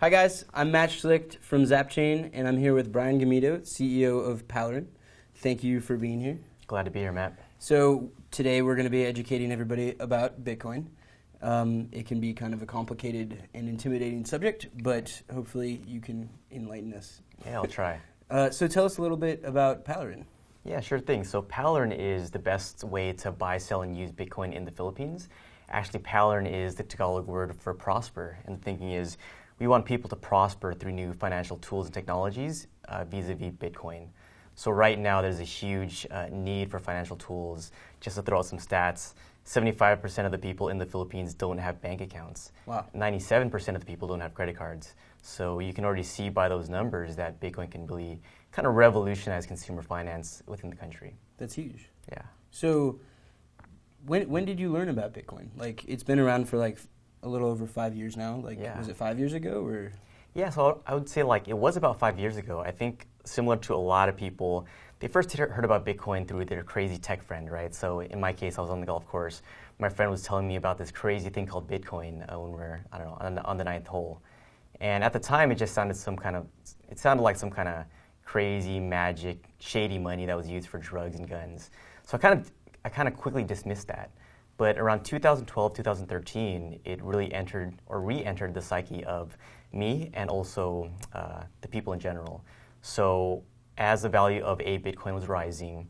Hi guys, I'm Matt Schlicht from Zapchain, and I'm here with Brian Gamido, CEO of Palarin. Thank you for being here. Glad to be here, Matt. So today we're going to be educating everybody about Bitcoin. It can be kind of a complicated and intimidating subject, but hopefully you can enlighten us. Yeah, I'll try. So tell us a little bit about Palarin. Yeah, sure thing. So Palarin is the best way to buy, sell, and use Bitcoin in the Philippines. Actually, Palarin is the Tagalog word for prosper, and the thinking is we want people to prosper through new financial tools and technologies vis-a-vis Bitcoin. So right now there's a huge need for financial tools. Just to throw out some stats, 75% of the people in the Philippines don't have bank accounts. Wow. 97% of the people don't have credit cards. So you can already see by those numbers that Bitcoin can really kind of revolutionize consumer finance within the country. That's huge. Yeah. So when did you learn about Bitcoin? Like, it's been around for like a little over 5 years now. Like, Yeah. Was it 5 years ago or? Yeah, so I would say like it was about 5 years ago. I think similar to a lot of people, they first heard about Bitcoin through their crazy tech friend, right? So in my case, I was on the golf course. My friend was telling me about this crazy thing called Bitcoin when we were, I don't know, on the ninth hole. And at the time, it just sounded it sounded like some kind of crazy, magic, shady money that was used for drugs and guns. So I kind of quickly dismissed that. But around 2012, 2013, it really entered or re-entered the psyche of me and also the people in general. So as the value of a Bitcoin was rising,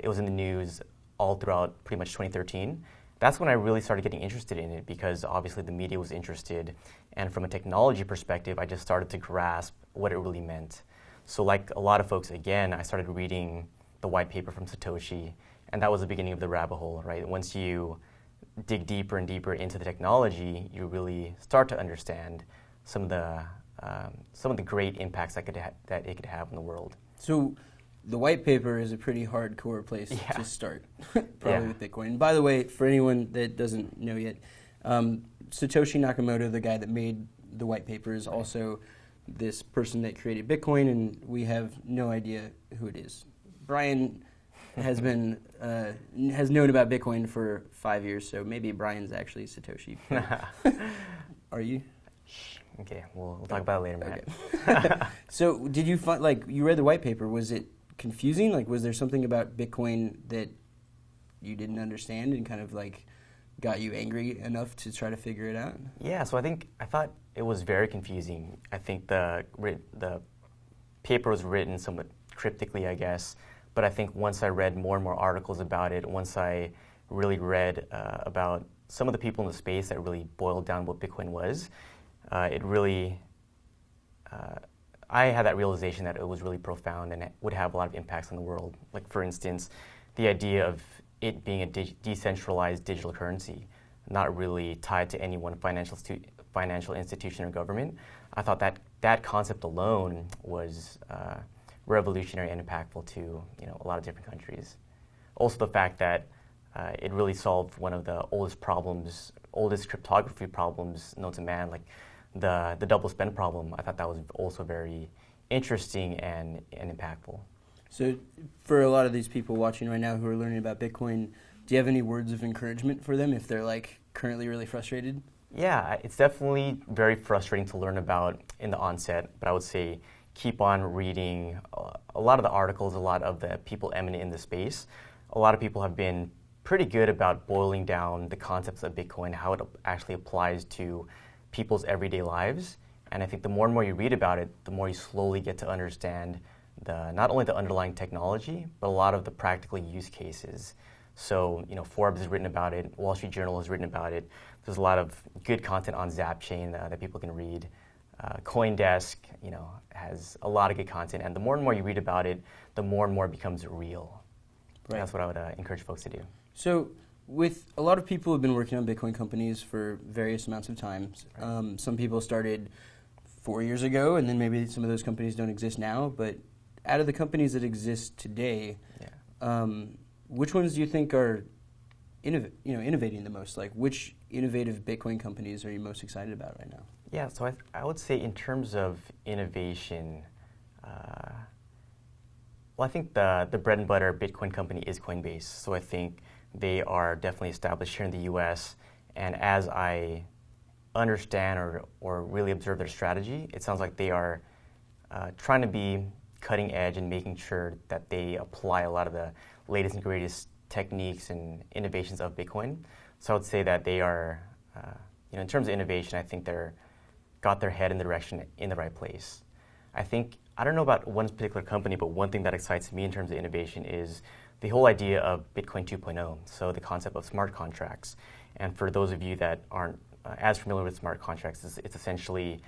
it was in the news all throughout pretty much 2013. That's when I really started getting interested in it because obviously the media was interested. And from a technology perspective, I just started to grasp what it really meant. So like a lot of folks, again, I started reading the white paper from Satoshi, and that was the beginning of the rabbit hole, right? Once you dig deeper and deeper into the technology, you really start to understand some of the great impacts that it could have in the world. So the white paper is a pretty hardcore place to start, probably with Bitcoin. And by the way, for anyone that doesn't know yet, Satoshi Nakamoto, the guy that made the white paper, is also this person that created Bitcoin, and we have no idea who it is. Brian has been has known about Bitcoin for 5 years, so maybe Brian's actually Satoshi. Are you? Okay, we'll talk about it later, Matt. Okay. So did you find, like, you read the white paper, was it confusing? Like, was there something about Bitcoin that you didn't understand and kind of like got you angry enough to try to figure it out? Yeah, so I thought it was very confusing. I think the paper was written somewhat cryptically, I guess, but I think once I read more and more articles about it, once I really read about some of the people in the space that really boiled down what Bitcoin was, I had that realization that it was really profound and it would have a lot of impacts on the world. Like, for instance, the idea of it being a decentralized digital currency, not really tied to any one financial institution or government. I thought that concept alone was revolutionary and impactful to a lot of different countries. Also, the fact that it really solved one of the oldest cryptography problems known to man, like the double spend problem. I thought that was also very interesting and impactful. So for a lot of these people watching right now who are learning about Bitcoin, do you have any words of encouragement for them if they're like currently really frustrated? Yeah, it's definitely very frustrating to learn about in the onset, but I would say keep on reading a lot of the articles, a lot of the people eminent in the space. A lot of people have been pretty good about boiling down the concepts of Bitcoin, how it actually applies to people's everyday lives. And I think the more and more you read about it, the more you slowly get to understand not only the underlying technology, but a lot of the practical use cases. So, Forbes has written about it, Wall Street Journal has written about it. There's a lot of good content on Zapchain that people can read. CoinDesk, has a lot of good content. And the more and more you read about it, the more and more it becomes real. Right. That's what I would encourage folks to do. So, with a lot of people who have been working on Bitcoin companies for various amounts of time. Right. Some people started 4 years ago, and then maybe some of those companies don't exist now. But out of the companies that exist today, which ones do you think are innovating the most? Like, which innovative Bitcoin companies are you most excited about right now? Yeah, so I would say in terms of innovation, I think the bread and butter Bitcoin company is Coinbase. So I think they are definitely established here in the U.S. And as I understand or really observe their strategy, it sounds like they are trying to be cutting edge and making sure that they apply a lot of the latest and greatest techniques and innovations of Bitcoin. So I would say that they are, in terms of innovation, I think they're got their head in the direction in the right place. I don't know about one particular company, but one thing that excites me in terms of innovation is the whole idea of Bitcoin 2.0, so the concept of smart contracts. And for those of you that aren't as familiar with smart contracts, it's essentially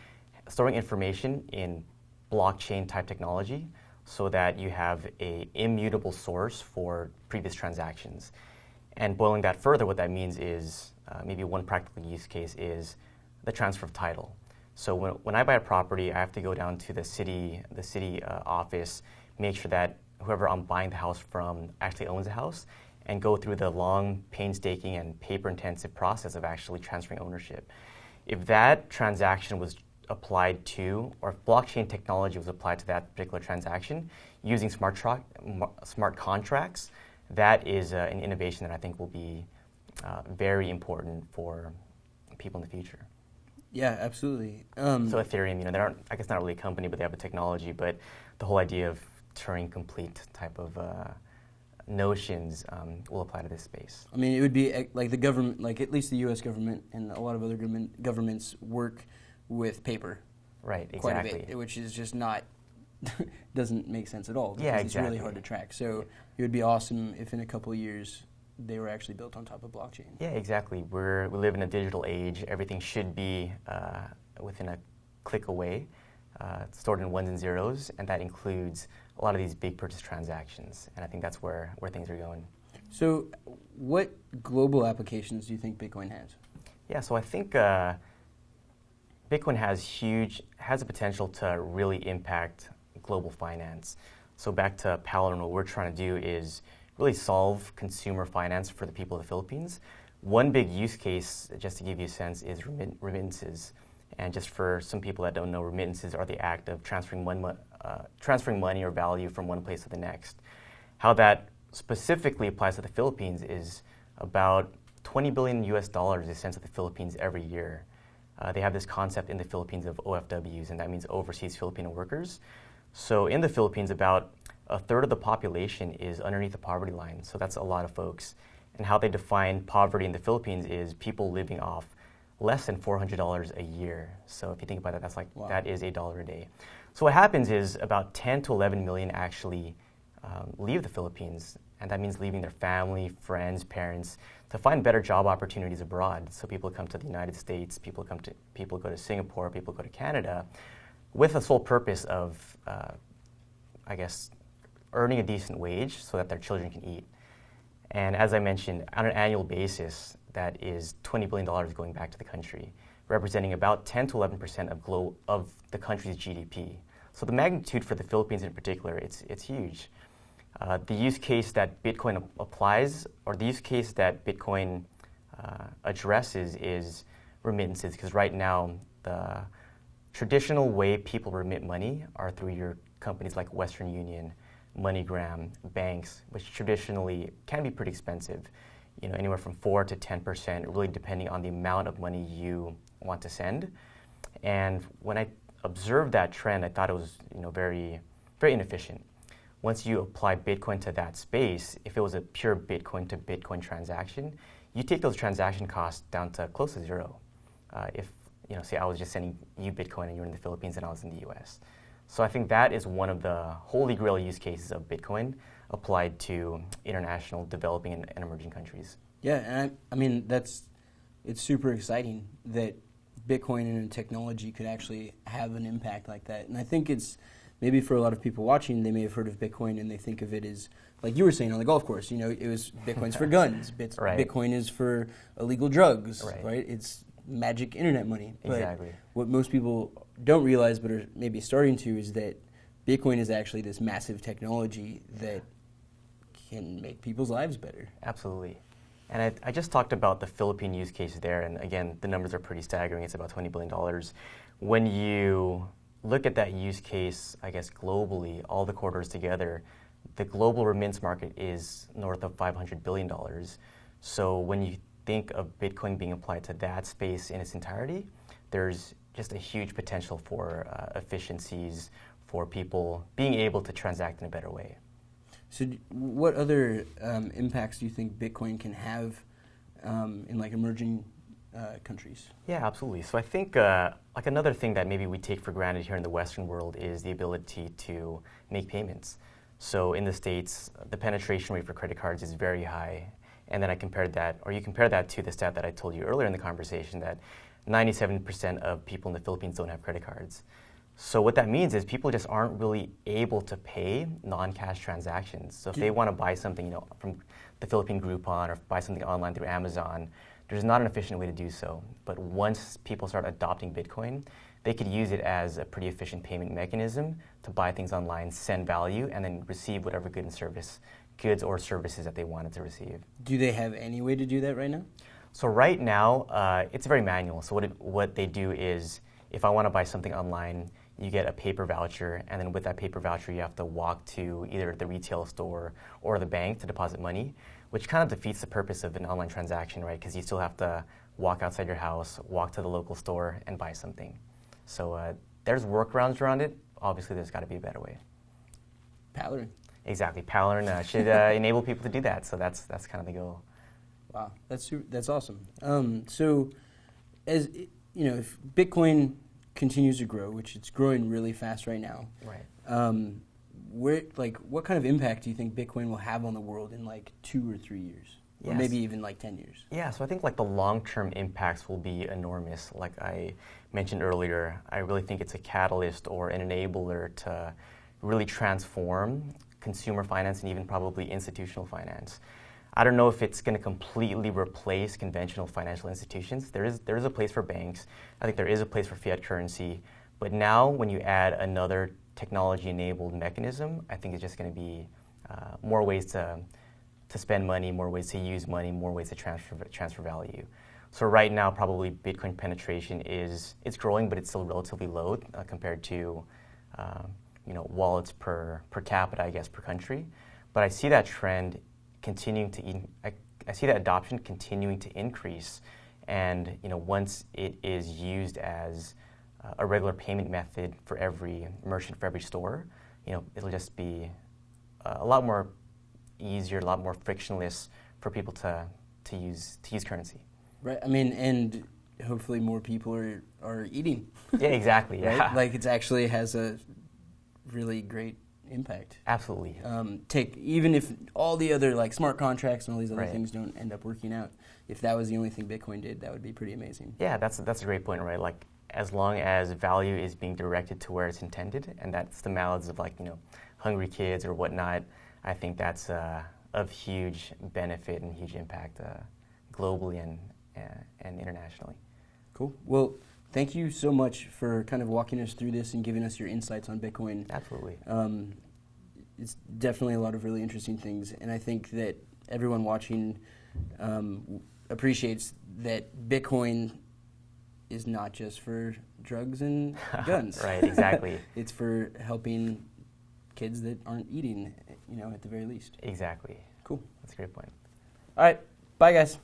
storing information in blockchain type technology so that you have an immutable source for previous transactions. And boiling that further, what that means is maybe one practical use case is the transfer of title. So when I buy a property, I have to go down to the city office, make sure that whoever I'm buying the house from actually owns the house, and go through the long, painstaking, and paper-intensive process of actually transferring ownership. If that transaction was applied to, or if blockchain technology was applied to that particular transaction using smart contracts, that is an innovation that I think will be very important for people in the future. Yeah, absolutely. So Ethereum, they aren't, I guess not really a company, but they have a technology, but the whole idea of Turing complete type of notions will apply to this space. I mean, it would be like the government, like at least the U.S. government and a lot of other governments work with paper. Right, exactly. Quite a bit, which is just not, doesn't make sense at all. Because yeah, it's really hard to track. So it would be awesome if in a couple of years they were actually built on top of blockchain. Yeah, exactly. We live in a digital age. Everything should be within a click away, stored in ones and zeros, and that includes a lot of these big purchase transactions. And I think that's where things are going. So what global applications do you think Bitcoin has? Yeah, so I think Bitcoin has the potential to really impact global finance. So back to Paladin, what we're trying to do is really solve consumer finance for the people of the Philippines. One big use case, just to give you a sense, is remittances. And just for some people that don't know, remittances are the act of transferring money or value from one place to the next. How that specifically applies to the Philippines is about $20 billion is sent to the Philippines every year. They have this concept in the Philippines of OFWs, and that means overseas Filipino workers. So in the Philippines, about a third of the population is underneath the poverty line. So that's a lot of folks. And how they define poverty in the Philippines is people living off less than $400 a year. So if you think about that, that's like, wow. That is $1 a day. So what happens is about 10 to 11 million actually leave the Philippines. And that means leaving their family, friends, parents to find better job opportunities abroad. So people come to the United States, people go to Singapore, people go to Canada with the sole purpose of, earning a decent wage so that their children can eat. And as I mentioned, on an annual basis, that is $20 billion going back to the country, representing about 10 to 11% of the country's GDP. So the magnitude for the Philippines in particular, it's huge. The use case that Bitcoin applies, or the use case that Bitcoin addresses is remittances, because right now the traditional way people remit money are through your companies like Western Union, MoneyGram, banks, which traditionally can be pretty expensive, anywhere from 4 to 10%, really depending on the amount of money you want to send. And when I observed that trend, I thought it was, very, very inefficient. Once you apply Bitcoin to that space, if it was a pure Bitcoin to Bitcoin transaction, you take those transaction costs down to close to zero. If, say I was just sending you Bitcoin and you're in the Philippines and I was in the US. So I think that is one of the holy grail use cases of Bitcoin applied to international developing and emerging countries. Yeah, and I mean, it's super exciting that Bitcoin and technology could actually have an impact like that. And I think it's, maybe for a lot of people watching, they may have heard of Bitcoin and they think of it as, like you were saying on the golf course, it was Bitcoin's for guns, right. Bitcoin is for illegal drugs, right? It's magic internet money. Exactly. But what most people don't realize, but are maybe starting to, is that Bitcoin is actually this massive technology that can make people's lives better. Absolutely. And I just talked about the Philippine use case there, and again, the numbers are pretty staggering. It's about $20 billion. When you look at that use case, I guess globally, all the quarters together, the global remittance market is north of $500 billion. So when you think of Bitcoin being applied to that space in its entirety, there's just a huge potential for efficiencies, for people being able to transact in a better way. So what other impacts do you think Bitcoin can have in like emerging countries? Yeah, absolutely. So I think like another thing that maybe we take for granted here in the Western world is the ability to make payments. So in the States, the penetration rate for credit cards is very high. And then you compare that to the stat that I told you earlier in the conversation that 97% of people in the Philippines don't have credit cards. So what that means is people just aren't really able to pay non-cash transactions. So if they want to buy something, from the Philippine Groupon or buy something online through Amazon, there's not an efficient way to do so. But once people start adopting Bitcoin, they could use it as a pretty efficient payment mechanism to buy things online, send value, and then receive whatever goods or services that they wanted to receive. Do they have any way to do that right now? So right now, it's very manual. So what they do is, if I want to buy something online, you get a paper voucher, and then with that paper voucher, you have to walk to either the retail store or the bank to deposit money, which kind of defeats the purpose of an online transaction, right? Because you still have to walk outside your house, walk to the local store, and buy something. So there's workarounds around it. Obviously, there's got to be a better way. Paladin. Exactly. Paladin should enable people to do that. So that's kind of the goal. Wow, that's awesome. So, as if Bitcoin continues to grow, which it's growing really fast right now, right? What kind of impact do you think Bitcoin will have on the world in like 2 or 3 years, or maybe even like 10 years? Yeah, so I think like the long-term impacts will be enormous. Like I mentioned earlier, I really think it's a catalyst or an enabler to really transform consumer finance and even probably institutional finance. I don't know if it's going to completely replace conventional financial institutions. There is a place for banks. I think there is a place for fiat currency. But now when you add another technology-enabled mechanism, I think it's just going to be more ways to spend money, more ways to use money, more ways to transfer value. So right now, probably Bitcoin penetration it's growing, but it's still relatively low compared to wallets per capita, I guess, per country. But I see that trend I see that adoption continuing to increase, and once it is used as a regular payment method for every merchant, for every store, it'll just be a lot more easier, a lot more frictionless for people to use currency. Right. I mean, and hopefully more people are eating. Yeah, exactly. Right? Yeah. Like it actually has a really great impact. Absolutely. Even if all the other like smart contracts and all these other right. things don't end up working out, if that was the only thing Bitcoin did, that would be pretty amazing. Yeah, that's a great point, right? Like as long as value is being directed to where it's intended, and that's the mouths of hungry kids or whatnot, I think that's of huge benefit and huge impact globally and internationally. Cool. Well, thank you so much for kind of walking us through this and giving us your insights on Bitcoin. Absolutely. It's definitely a lot of really interesting things, and I think that everyone watching appreciates that Bitcoin is not just for drugs and guns. Right, exactly. It's for helping kids that aren't eating, at the very least. Exactly. Cool. That's a great point. All right. Bye, guys.